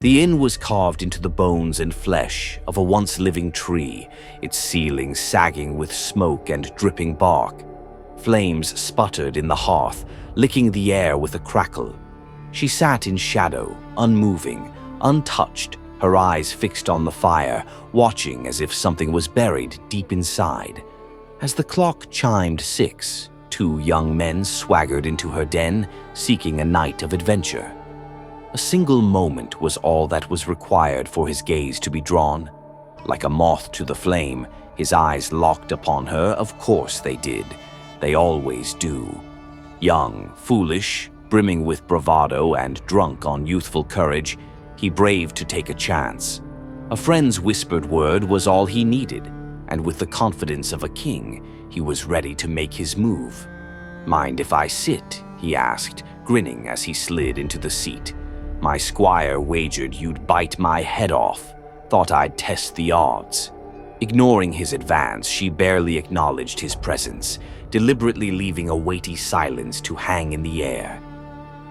The inn was carved into the bones and flesh of a once living tree, its ceiling sagging with smoke and dripping bark. Flames sputtered in the hearth, licking the air with a crackle. She sat in shadow, unmoving, untouched, her eyes fixed on the fire, watching as if something was buried deep inside. As the clock chimed 6, 2 young men swaggered into her den, seeking a night of adventure. A single moment was all that was required for his gaze to be drawn. Like a moth to the flame, his eyes locked upon her. Of course they did. They always do. Young, foolish, brimming with bravado and drunk on youthful courage, he braved to take a chance. A friend's whispered word was all he needed, and with the confidence of a king, he was ready to make his move. "Mind if I sit?" he asked, grinning as he slid into the seat. "My squire wagered you'd bite my head off. Thought I'd test the odds." Ignoring his advance, she barely acknowledged his presence, deliberately leaving a weighty silence to hang in the air.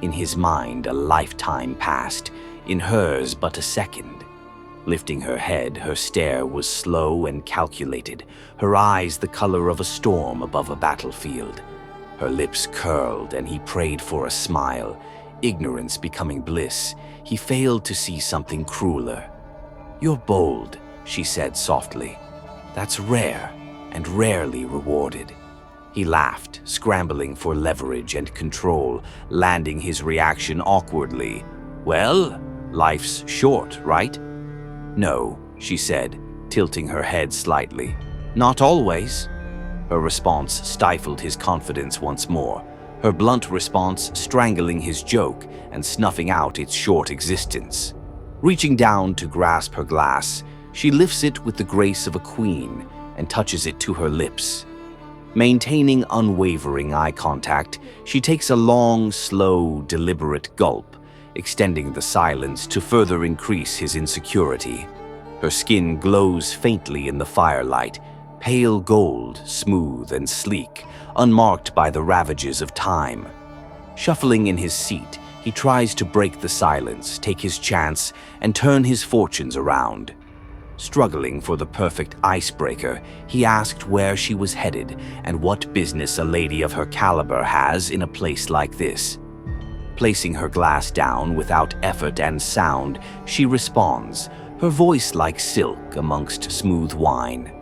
In his mind, a lifetime passed, in hers but a second. Lifting her head, her stare was slow and calculated, her eyes the color of a storm above a battlefield. Her lips curled, and he prayed for a smile. Ignorance becoming bliss, he failed to see something crueler. "You're bold," she said softly. "That's rare, and rarely rewarded." He laughed, scrambling for leverage and control, landing his reaction awkwardly. "Well, life's short, right?" "No," she said, tilting her head slightly. "Not always." Her response stifled his confidence once more, her blunt response strangling his joke and snuffing out its short existence. Reaching down to grasp her glass, she lifts it with the grace of a queen and touches it to her lips. Maintaining unwavering eye contact, she takes a long, slow, deliberate gulp, extending the silence to further increase his insecurity. Her skin glows faintly in the firelight, pale gold, smooth and sleek, unmarked by the ravages of time. Shuffling in his seat, he tries to break the silence, take his chance, and turn his fortunes around. Struggling for the perfect icebreaker, he asked where she was headed and what business a lady of her caliber has in a place like this. Placing her glass down without effort and sound, she responds, her voice like silk amongst smooth wine.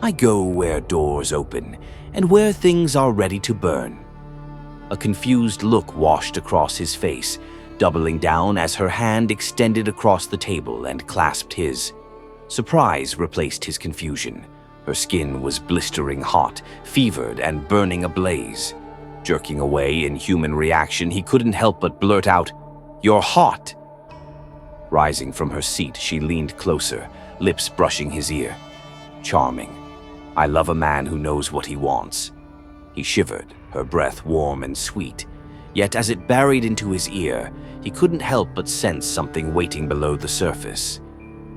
"I go where doors open and where things are ready to burn." A confused look washed across his face, doubling down as her hand extended across the table and clasped his. Surprise replaced his confusion. Her skin was blistering hot, fevered and burning ablaze. Jerking away in human reaction, he couldn't help but blurt out, "You're hot!" Rising from her seat, she leaned closer, lips brushing his ear. "Charming. I love a man who knows what he wants." He shivered, her breath warm and sweet. Yet as it buried into his ear, he couldn't help but sense something waiting below the surface.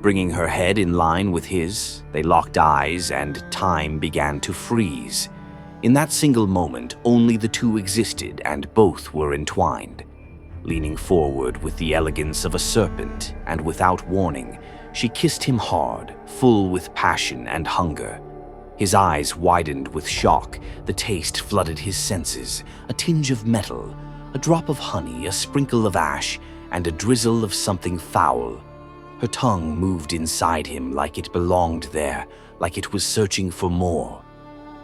Bringing her head in line with his, they locked eyes and time began to freeze. In that single moment, only the two existed and both were entwined. Leaning forward with the elegance of a serpent and without warning, she kissed him hard, full with passion and hunger. His eyes widened with shock, the taste flooded his senses, a tinge of metal, a drop of honey, a sprinkle of ash, and a drizzle of something foul. Her tongue moved inside him like it belonged there, like it was searching for more.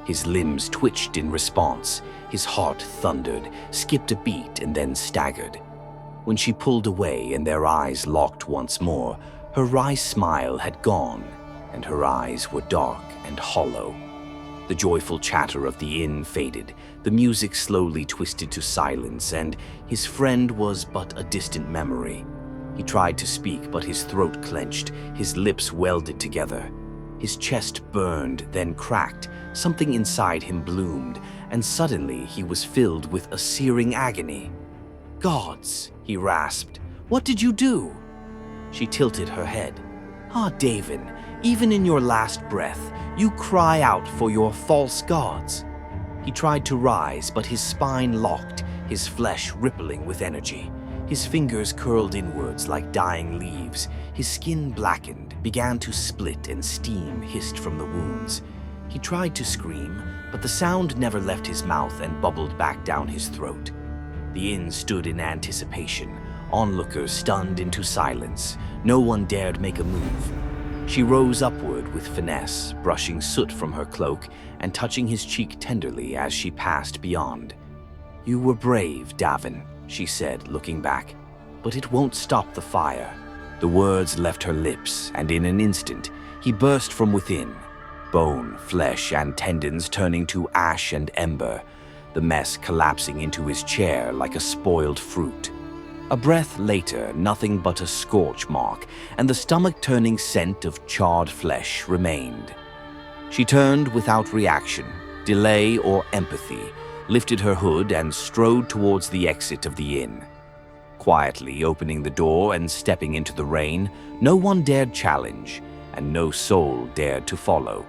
His limbs twitched in response, his heart thundered, skipped a beat, and then staggered. When she pulled away and their eyes locked once more, her wry smile had gone, and her eyes were dark and hollow. The joyful chatter of the inn faded, the music slowly twisted to silence, and his friend was but a distant memory. He tried to speak, but his throat clenched, his lips welded together. His chest burned, then cracked, something inside him bloomed, and suddenly he was filled with a searing agony. "Gods," he rasped, "what did you do?" She tilted her head. "Ah, David, even in your last breath, you cry out for your false gods." He tried to rise, but his spine locked, his flesh rippling with energy. His fingers curled inwards like dying leaves. His skin blackened, began to split, and steam hissed from the wounds. He tried to scream, but the sound never left his mouth and bubbled back down his throat. The inn stood in anticipation, onlookers stunned into silence. No one dared make a move. She rose upward with finesse, brushing soot from her cloak and touching his cheek tenderly as she passed beyond. "You were brave, Davin," she said, looking back, "but it won't stop the fire." The words left her lips, and in an instant, he burst from within, bone, flesh, and tendons turning to ash and ember, the mess collapsing into his chair like a spoiled fruit. A breath later, nothing but a scorch mark, and the stomach-turning scent of charred flesh remained. She turned without reaction, delay, or empathy, lifted her hood and strode towards the exit of the inn. Quietly opening the door and stepping into the rain, no one dared challenge, and no soul dared to follow.